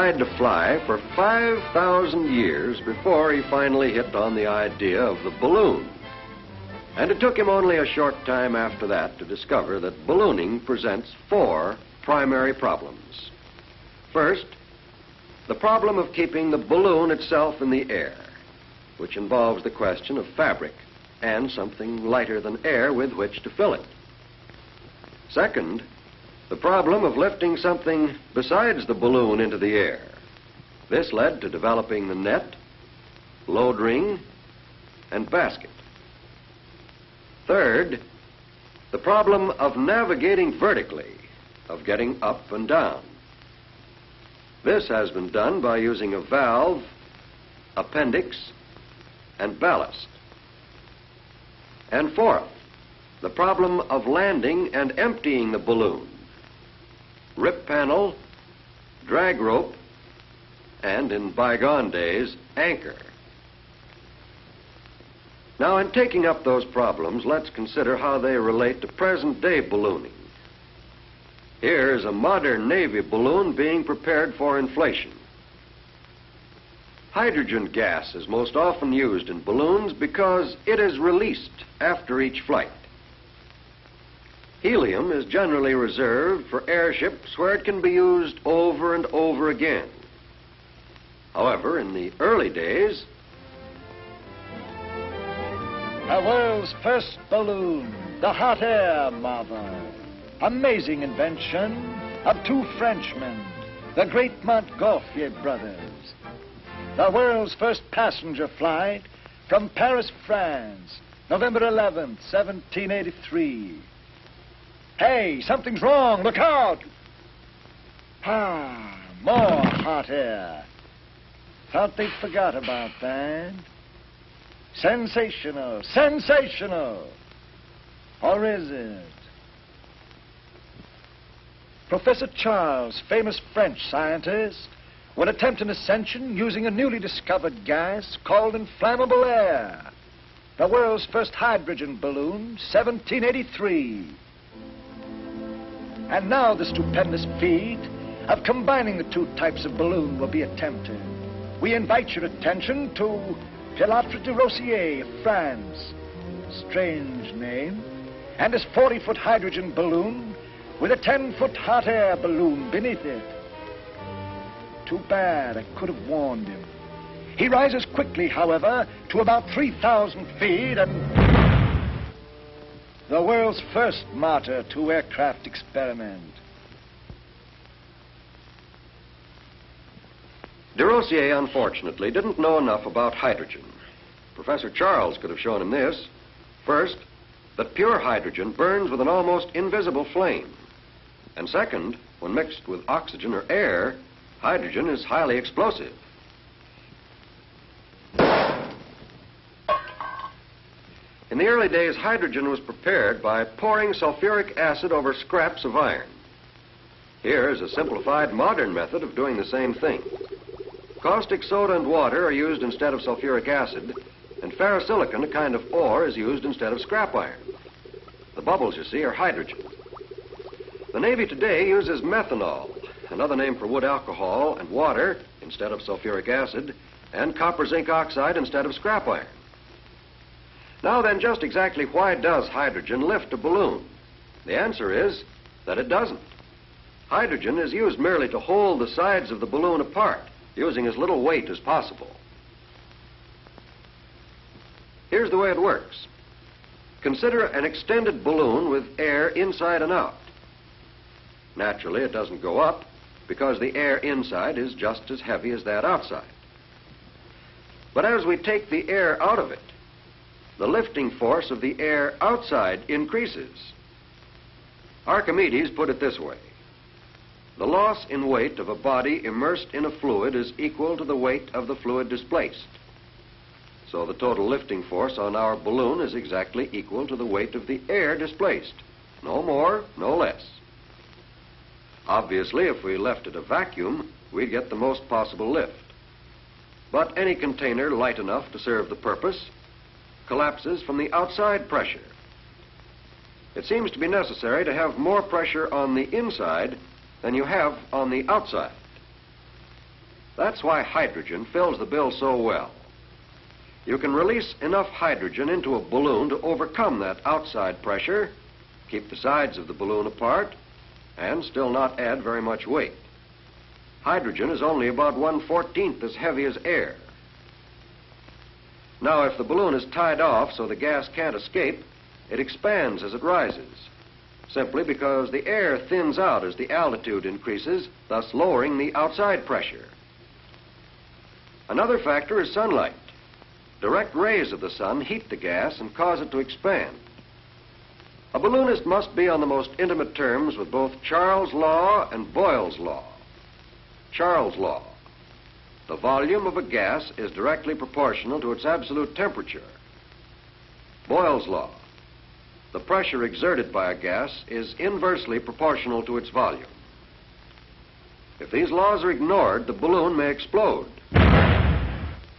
tried to fly for 5,000 years before he finally hit on the idea of the balloon. And it took him only a short time after that to discover that ballooning presents 4 primary problems. First, the problem of keeping the balloon itself in the air, which involves the question of fabric and something lighter than air with which to fill it. Second, the problem of lifting something besides the balloon into the air. This led to developing the net, load ring, and basket. Third, the problem of navigating vertically, of getting up and down. This has been done by using a valve, appendix, and ballast. And fourth, the problem of landing and emptying the balloon. Rip panel, drag rope, and in bygone days, anchor. Now, in taking up those problems, let's consider how they relate to present-day ballooning. Here is a modern Navy balloon being prepared for inflation. Hydrogen gas is most often used in balloons because it is released after each flight. Helium is generally reserved for airships where it can be used over and over again. However, in the early days, the world's first balloon, the hot air mother. Amazing invention of 2 Frenchmen, the great Montgolfier brothers. The world's first passenger flight from Paris, France, November 11th, 1783. Hey, something's wrong, look out! More hot air. Thought they'd forgot about that. Sensational, sensational. Or is it? Professor Charles, famous French scientist, would attempt an ascension using a newly discovered gas called inflammable air. The world's first hydrogen balloon, 1783. And now the stupendous feat of combining the 2 types of balloon will be attempted. We invite your attention to Pilatre de Rossier of France. Strange name. And his 40-foot hydrogen balloon with a 10-foot hot air balloon beneath it. Too bad, I could have warned him. He rises quickly, however, to about 3,000 feet and... the world's first martyr to aircraft experiment. de Rossier, unfortunately, didn't know enough about hydrogen. Professor Charles could have shown him this. First, that pure hydrogen burns with an almost invisible flame. And second, when mixed with oxygen or air, hydrogen is highly explosive. In the early days, hydrogen was prepared by pouring sulfuric acid over scraps of iron. Here is a simplified modern method of doing the same thing. Caustic soda and water are used instead of sulfuric acid, and ferrosilicon, a kind of ore, is used instead of scrap iron. The bubbles, you see, are hydrogen. The Navy today uses methanol, another name for wood alcohol, and water instead of sulfuric acid, and copper zinc oxide instead of scrap iron. Now then, just exactly why does hydrogen lift a balloon? The answer is that it doesn't. Hydrogen is used merely to hold the sides of the balloon apart, using as little weight as possible. Here's the way it works. Consider an extended balloon with air inside and out. Naturally, it doesn't go up because the air inside is just as heavy as that outside. But as we take the air out of it, the lifting force of the air outside increases. Archimedes put it this way. The loss in weight of a body immersed in a fluid is equal to the weight of the fluid displaced. So the total lifting force on our balloon is exactly equal to the weight of the air displaced. No more, no less. Obviously, if we left it a vacuum, we'd get the most possible lift. But any container light enough to serve the purpose collapses from the outside pressure. It seems to be necessary to have more pressure on the inside than you have on the outside. That's why hydrogen fills the bill so well. You can release enough hydrogen into a balloon to overcome that outside pressure, keep the sides of the balloon apart, and still not add very much weight. Hydrogen is only about 1/14 as heavy as air. Now, if the balloon is tied off so the gas can't escape, it expands as it rises, simply because the air thins out as the altitude increases, thus lowering the outside pressure. Another factor is sunlight. Direct rays of the sun heat the gas and cause it to expand. A balloonist must be on the most intimate terms with both Charles' law and Boyle's law. Charles' law: the volume of a gas is directly proportional to its absolute temperature. Boyle's law: the pressure exerted by a gas is inversely proportional to its volume. If these laws are ignored, the balloon may explode.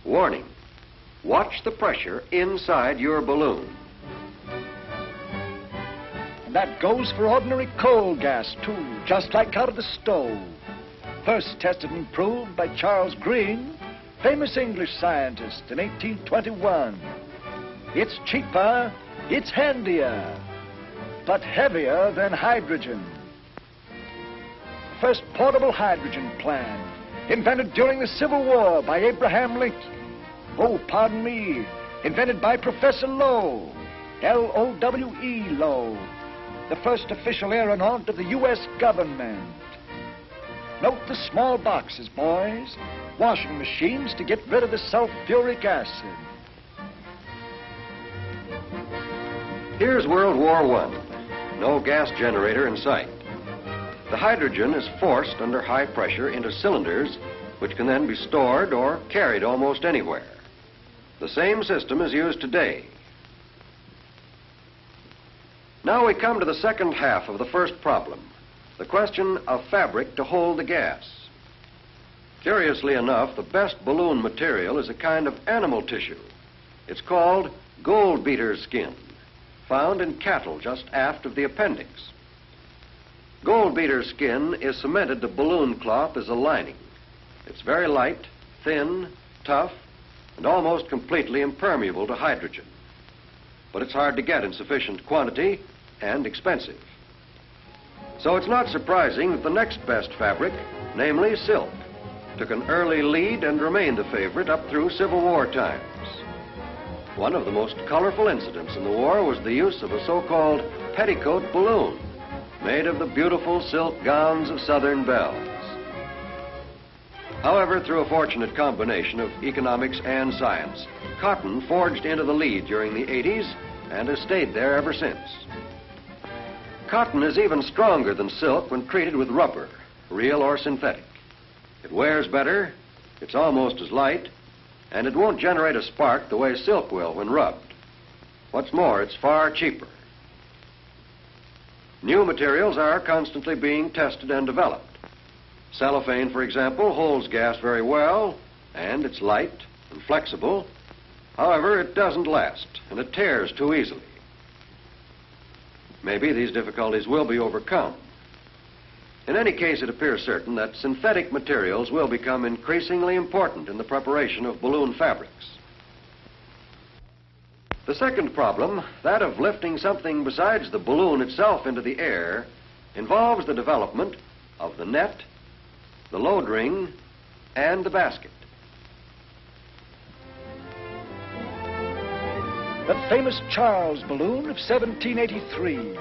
Warning: watch the pressure inside your balloon. And that goes for ordinary coal gas, too, just like out of the stove. First tested and proved by Charles Green, famous English scientist, in 1821. It's cheaper, it's handier, but heavier than hydrogen. First portable hydrogen plant, invented during the Civil War by Abraham Lincoln. Oh, pardon me, invented by Professor Lowe, L-O-W-E, Lowe, the first official aeronaut of the U.S. government. Note the small boxes, boys. Washing machines to get rid of the sulfuric acid. Here's World War I. No gas generator in sight. The hydrogen is forced under high pressure into cylinders, which can then be stored or carried almost anywhere. The same system is used today. Now we come to the second half of the first problem: the question of fabric to hold the gas. Curiously enough, the best balloon material is a kind of animal tissue. It's called gold beater skin, found in cattle just aft of the appendix. Gold beater skin is cemented to balloon cloth as a lining. It's very light, thin, tough, and almost completely impermeable to hydrogen. But it's hard to get in sufficient quantity and expensive. So it's not surprising that the next best fabric, namely silk, took an early lead and remained a favorite up through Civil War times. One of the most colorful incidents in the war was the use of a so-called petticoat balloon, made of the beautiful silk gowns of Southern belles. However, through a fortunate combination of economics and science, cotton forged into the lead during the 80s and has stayed there ever since. Cotton is even stronger than silk when treated with rubber, real or synthetic. It wears better, it's almost as light, and it won't generate a spark the way silk will when rubbed. What's more, it's far cheaper. New materials are constantly being tested and developed. Cellophane, for example, holds gas very well, and it's light and flexible. However, it doesn't last, and it tears too easily. Maybe these difficulties will be overcome. In any case, it appears certain that synthetic materials will become increasingly important in the preparation of balloon fabrics. The second problem, that of lifting something besides the balloon itself into the air, involves the development of the net, the load ring, and the basket. The famous Charles balloon of 1783.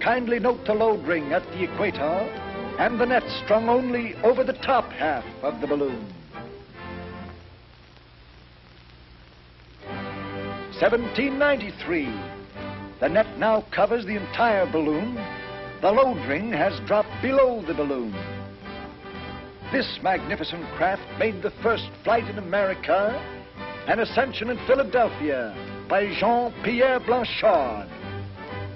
Kindly note the load ring at the equator and the net strung only over the top half of the balloon. 1793. The net now covers the entire balloon. The load ring has dropped below the balloon. This magnificent craft made the first flight in America, an ascension in Philadelphia by Jean-Pierre Blanchard,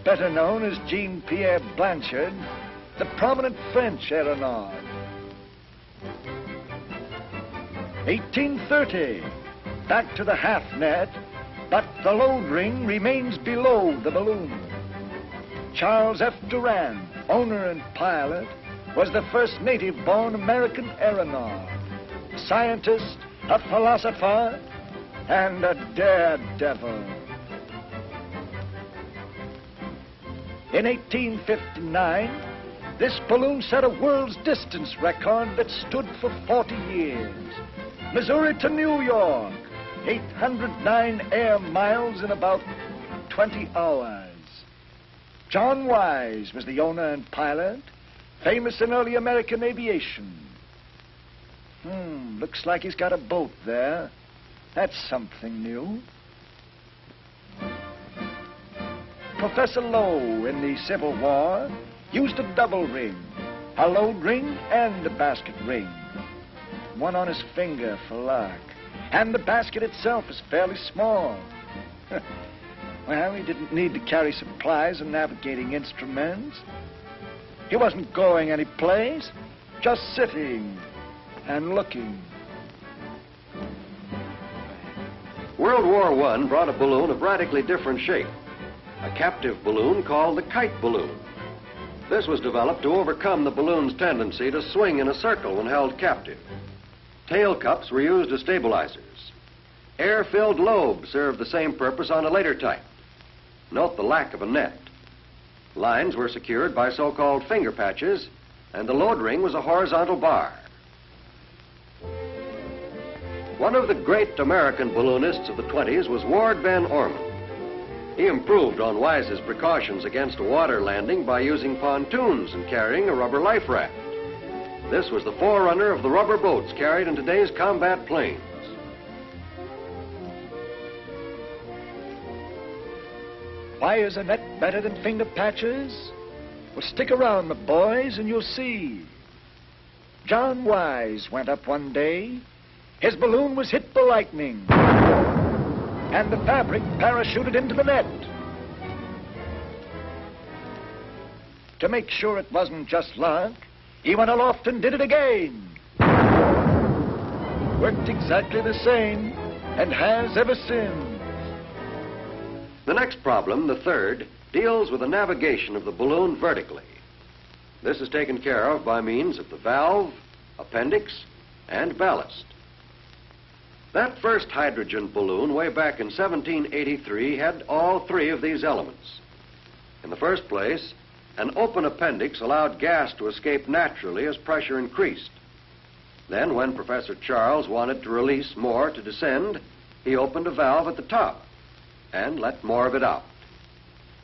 better known as Jean-Pierre Blanchard, the prominent French aeronaut. 1830, back to the half net, but the load ring remains below the balloon. Charles F. Durand, owner and pilot, was the first native-born American aeronaut. a scientist, a philosopher, and a daredevil. In 1859, this balloon set a world's distance record that stood for 40 years. Missouri to New York, 809 air miles in about 20 hours. John Wise was the owner and pilot, famous in early American aviation. Looks like he's got a boat there. That's something new. Professor Lowe in the Civil War used a double ring, a load ring and a basket ring. One on his finger for luck. And the basket itself is fairly small. Well, he didn't need to carry supplies and navigating instruments. He wasn't going any place, just sitting and looking. World War I brought a balloon of radically different shape, a captive balloon called the kite balloon. This was developed to overcome the balloon's tendency to swing in a circle when held captive. Tail cups were used as stabilizers. Air-filled lobes served the same purpose on a later type. Note the lack of a net. Lines were secured by so-called finger patches, and the load ring was a horizontal bar. One of the great American balloonists of the 20s was Ward Van Orman. He improved on Wise's precautions against a water landing by using pontoons and carrying a rubber life raft. This was the forerunner of the rubber boats carried in today's combat planes. Why is a net better than finger patches? Well, stick around, my boys, and you'll see. John Wise went up one day. His balloon was hit by lightning, and the fabric parachuted into the net. To make sure it wasn't just luck, he went aloft and did it again. Worked exactly the same, and has ever since. The next problem, the third, deals with the navigation of the balloon vertically. This is taken care of by means of the valve, appendix, and ballast. That first hydrogen balloon way back in 1783 had all three of these elements. In the first place, an open appendix allowed gas to escape naturally as pressure increased. Then, when Professor Charles wanted to release more to descend, he opened a valve at the top and let more of it out.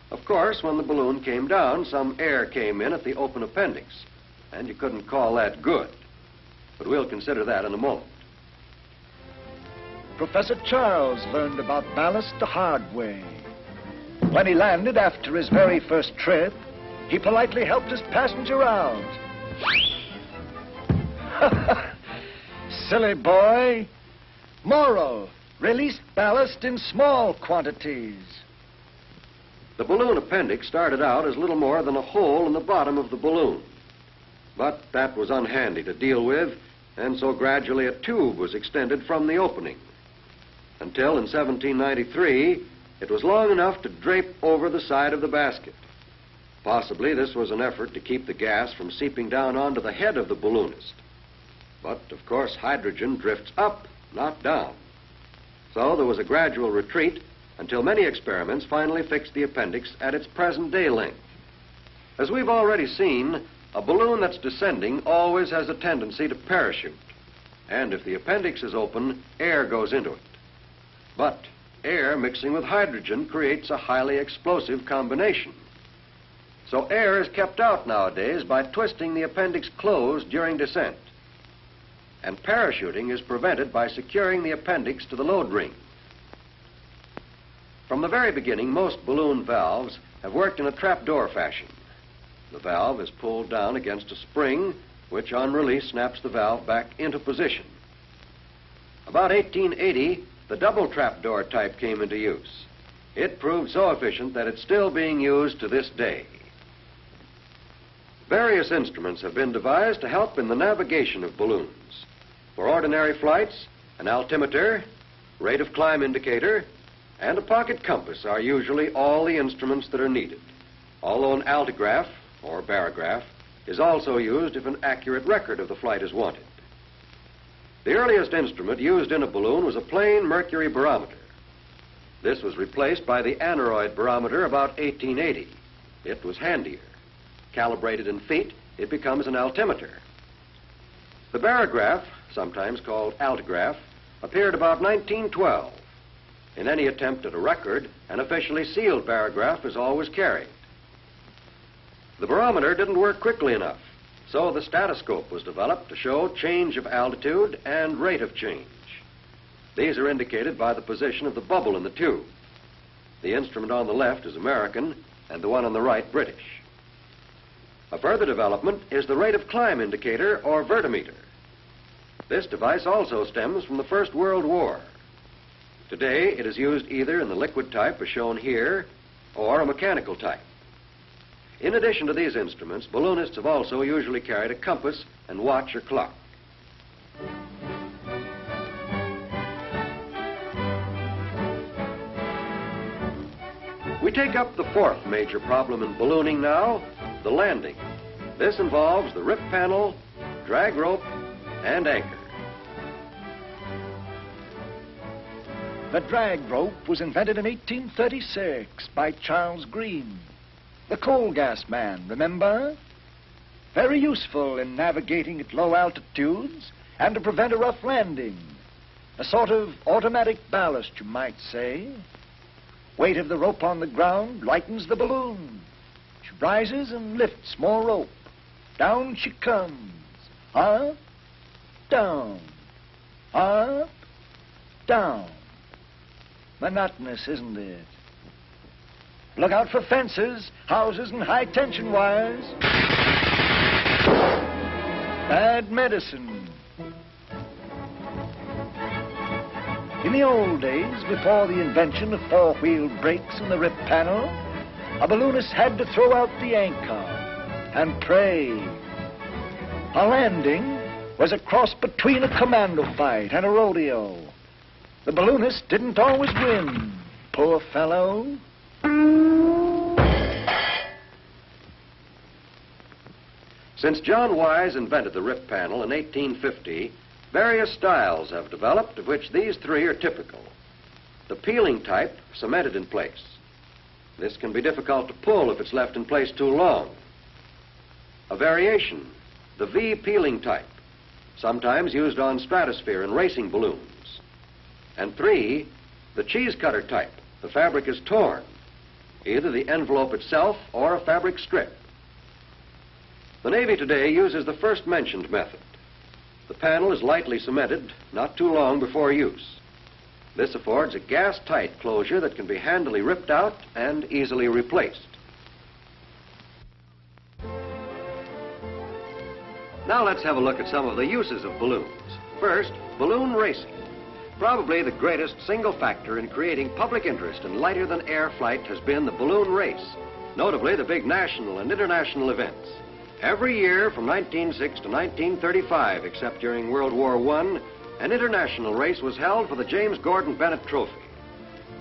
Of course, when the balloon came down, some air came in at the open appendix, and you couldn't call that good. But we'll consider that in a moment. Professor Charles learned about ballast the hard way. When he landed after his very first trip, he politely helped his passenger out. Silly boy. Moral: release ballast in small quantities. The balloon appendix started out as little more than a hole in the bottom of the balloon. But that was unhandy to deal with, and so gradually a tube was extended from the opening. Until in 1793, it was long enough to drape over the side of the basket. Possibly this was an effort to keep the gas from seeping down onto the head of the balloonist. But, of course, hydrogen drifts up, not down. So there was a gradual retreat until many experiments finally fixed the appendix at its present-day length. As we've already seen, a balloon that's descending always has a tendency to parachute. And if the appendix is open, air goes into it. But air mixing with hydrogen creates a highly explosive combination. So air is kept out nowadays by twisting the appendix closed during descent. And parachuting is prevented by securing the appendix to the load ring. From the very beginning, most balloon valves have worked in a trapdoor fashion. The valve is pulled down against a spring, which on release snaps the valve back into position. About 1880, the double trapdoor type came into use. It proved so efficient that it's still being used to this day. Various instruments have been devised to help in the navigation of balloons. For ordinary flights, an altimeter, rate of climb indicator, and a pocket compass are usually all the instruments that are needed, although an altigraph, or barograph, is also used if an accurate record of the flight is wanted. The earliest instrument used in a balloon was a plain mercury barometer. This was replaced by the aneroid barometer about 1880. It was handier. Calibrated in feet, it becomes an altimeter. The barograph, sometimes called altigraph, appeared about 1912. In any attempt at a record, an officially sealed barograph is always carried. The barometer didn't work quickly enough, so the statoscope was developed to show change of altitude and rate of change. These are indicated by the position of the bubble in the tube. The instrument on the left is American, and the one on the right British. A further development is the rate of climb indicator, or vertimeter. This device also stems from the First World War. Today, it is used either in the liquid type, as shown here, or a mechanical type. In addition to these instruments, balloonists have also usually carried a compass and watch or clock. We take up the fourth major problem in ballooning now, the landing. This involves the rip panel, drag rope, and anchor. The drag rope was invented in 1836 by Charles Green, the coal gas man, remember? Very useful in navigating at low altitudes and to prevent a rough landing. A sort of automatic ballast, you might say. Weight of the rope on the ground lightens the balloon. She rises and lifts more rope. Down she comes. Up, down. Up, down. Monotonous, isn't it? Look out for fences, houses, and high-tension wires. Bad medicine. In the old days, before the invention of four-wheel brakes and the rip panel, a balloonist had to throw out the anchor and pray. A landing was a cross between a commando fight and a rodeo. The balloonist didn't always win, poor fellow. Since John Wise invented the rip panel in 1850, various styles have developed, of which these three are typical. The peeling type, cemented in place. This can be difficult to pull if it's left in place too long. A variation, the V peeling type, sometimes used on stratosphere and racing balloons. And three, the cheese cutter type. The fabric is torn, either the envelope itself or a fabric strip. The Navy today uses the first mentioned method. The panel is lightly cemented, not too long before use. This affords a gas-tight closure that can be handily ripped out and easily replaced. Now let's have a look at some of the uses of balloons. First, balloon racing. Probably the greatest single factor in creating public interest in lighter-than-air flight has been the balloon race, notably the big national and international events. Every year from 1906 to 1935, except during World War I, an international race was held for the James Gordon Bennett Trophy.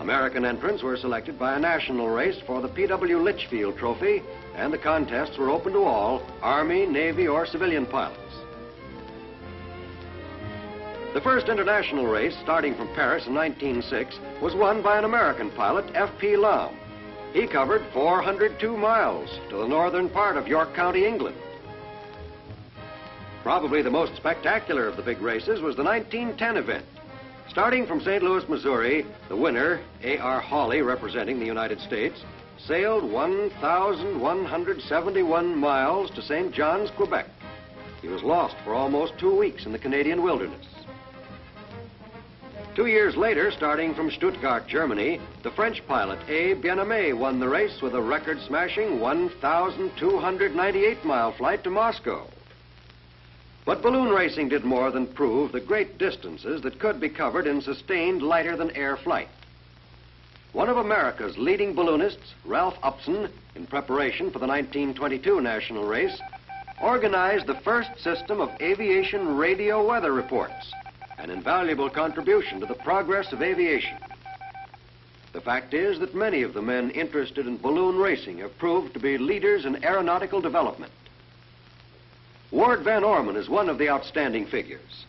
American entrants were selected by a national race for the P.W. Litchfield Trophy, and the contests were open to all, Army, Navy, or civilian pilots. The first international race, starting from Paris in 1906, was won by an American pilot, F.P. Laum. He covered 402 miles to the northern part of York County, England. Probably the most spectacular of the big races was the 1910 event. Starting from St. Louis, Missouri, the winner, A.R. Hawley, representing the United States, sailed 1,171 miles to St. John's, Quebec. He was lost for almost 2 weeks in the Canadian wilderness. 2 years later, starting from Stuttgart, Germany, the French pilot A. Bien-Aimé won the race with a record-smashing 1,298-mile flight to Moscow. But balloon racing did more than prove the great distances that could be covered in sustained lighter-than-air flight. One of America's leading balloonists, Ralph Upson, in preparation for the 1922 national race, organized the first system of aviation radio weather reports, an invaluable contribution to the progress of aviation. The fact is that many of the men interested in balloon racing have proved to be leaders in aeronautical development. Ward Van Orman is one of the outstanding figures.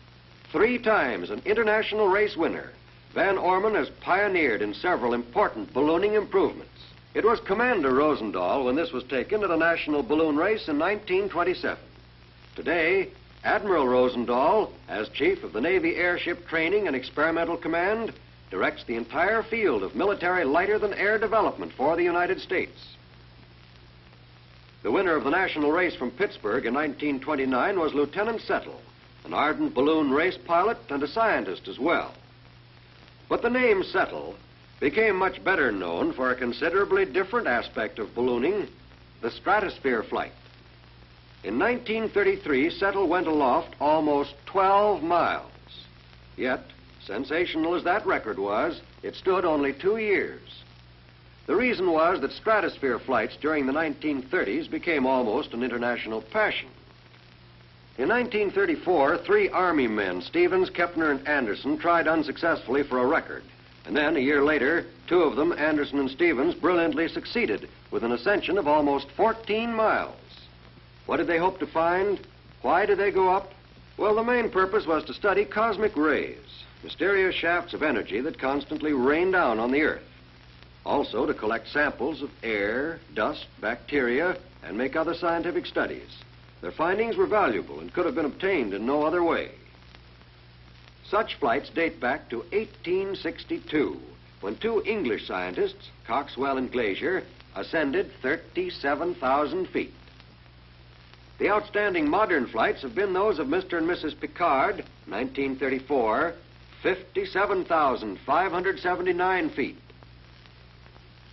3 times an international race winner, Van Orman has pioneered in several important ballooning improvements. It was Commander Rosendahl when this was taken at a national balloon race in 1927. Today, Admiral Rosendahl, as Chief of the Navy Airship Training and Experimental Command, directs the entire field of military lighter-than-air development for the United States. The winner of the national race from Pittsburgh in 1929 was Lieutenant Settle, an ardent balloon race pilot and a scientist as well. But the name Settle became much better known for a considerably different aspect of ballooning, the stratosphere flight. In 1933, Settle went aloft almost 12 miles. Yet, sensational as that record was, it stood only 2 years. The reason was that stratosphere flights during the 1930s became almost an international passion. In 1934, 3 Army men, Stevens, Kepner, and Anderson, tried unsuccessfully for a record. And then, a year later, 2 of them, Anderson and Stevens, brilliantly succeeded with an ascension of almost 14 miles. What did they hope to find? Why did they go up? Well, the main purpose was to study cosmic rays, mysterious shafts of energy that constantly rain down on the Earth. Also to collect samples of air, dust, bacteria, and make other scientific studies. Their findings were valuable and could have been obtained in no other way. Such flights date back to 1862, when 2 English scientists, Coxwell and Glazier, ascended 37,000 feet. The outstanding modern flights have been those of Mr. and Mrs. Piccard, 1934, 57,579 feet.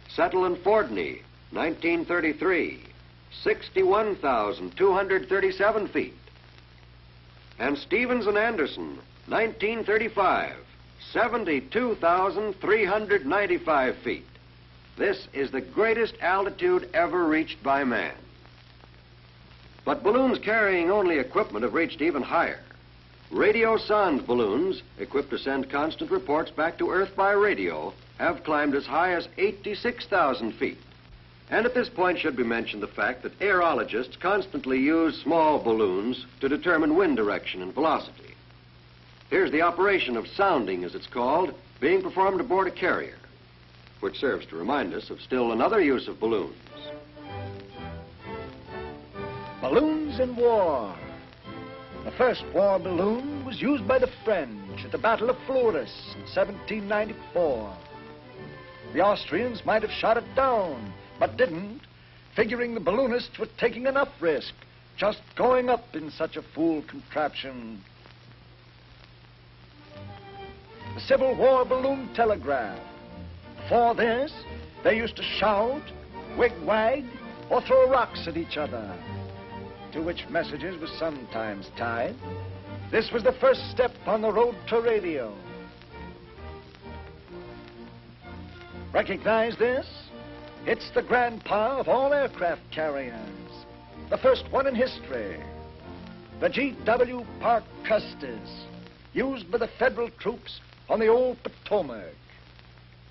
Settle and Fordney, 1933, 61,237 feet. And Stevens and Anderson, 1935, 72,395 feet. This is the greatest altitude ever reached by man. But balloons carrying only equipment have reached even higher. Radio-sonde balloons, equipped to send constant reports back to Earth by radio, have climbed as high as 86,000 feet. And at this point should be mentioned the fact that aerologists constantly use small balloons to determine wind direction and velocity. Here's the operation of sounding, as it's called, being performed aboard a carrier, which serves to remind us of still another use of balloons. Balloons in war. The first war balloon was used by the French at the Battle of Fleurus in 1794. The Austrians might have shot it down, but didn't, figuring the balloonists were taking enough risk, just going up in such a fool contraption. The Civil War balloon telegraph. For this, they used to shout, wig-wag, or throw rocks at each other, to which messages were sometimes tied. This was the first step on the road to radio. Recognize this? It's the grandpa of all aircraft carriers, the first one in history, the G.W. Parke Custis, used by the Federal troops on the old Potomac.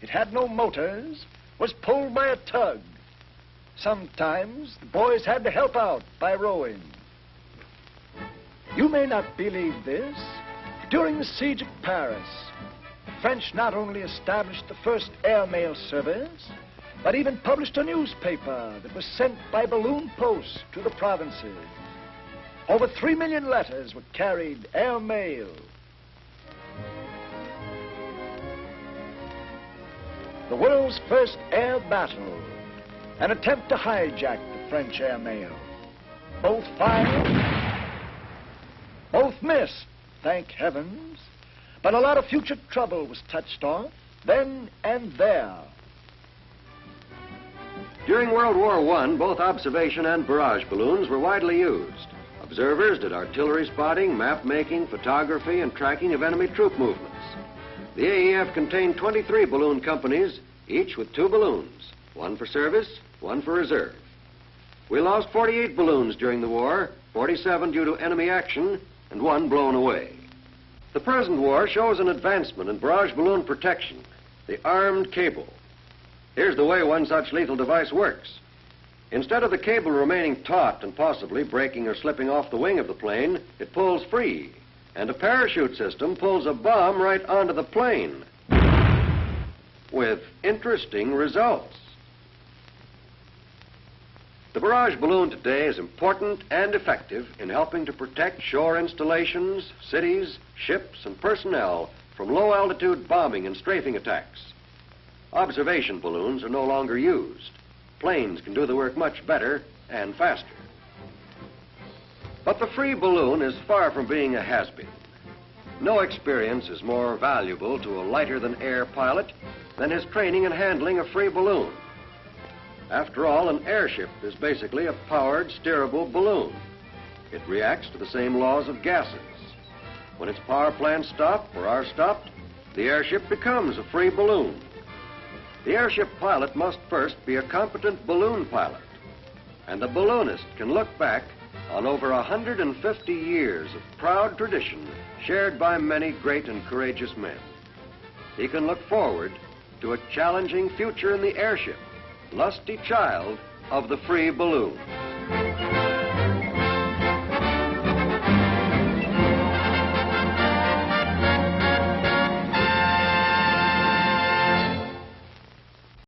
It had no motors, was pulled by a tug. Sometimes the boys had to help out by rowing. You may not believe this. During the siege of Paris, the French not only established the first airmail service, but even published a newspaper that was sent by balloon post to the provinces. Over 3 million letters were carried airmail. The world's first air battle, an attempt to hijack the French airmail. Both fired, both missed, thank heavens. But a lot of future trouble was touched off then and there. During World War I, both observation and barrage balloons were widely used. Observers did artillery spotting, map making, photography, and tracking of enemy troop movements. The AEF contained 23 balloon companies, each with 2 balloons, one for service, one for reserve. We lost 48 balloons during the war, 47 due to enemy action, and 1 blown away. The present war shows an advancement in barrage balloon protection, the armed cable. Here's the way one such lethal device works. Instead of the cable remaining taut and possibly breaking or slipping off the wing of the plane, it pulls free, And a parachute system pulls a bomb right onto the plane with interesting results. The barrage balloon today is important and effective in helping to protect shore installations, cities, ships, and personnel from low-altitude bombing and strafing attacks. Observation balloons are no longer used. Planes can do the work much better and faster. But the free balloon is far from being a has-been. No experience is more valuable to a lighter-than-air pilot than his training in handling a free balloon. After all, an airship is basically a powered, steerable balloon. It reacts to the same laws of gases. When its power plants stop or are stopped, the airship becomes a free balloon. The airship pilot must first be a competent balloon pilot, and the balloonist can look back on over 150 years of proud tradition shared by many great and courageous men. He can look forward to a challenging future in the airship, lusty child of the free balloon.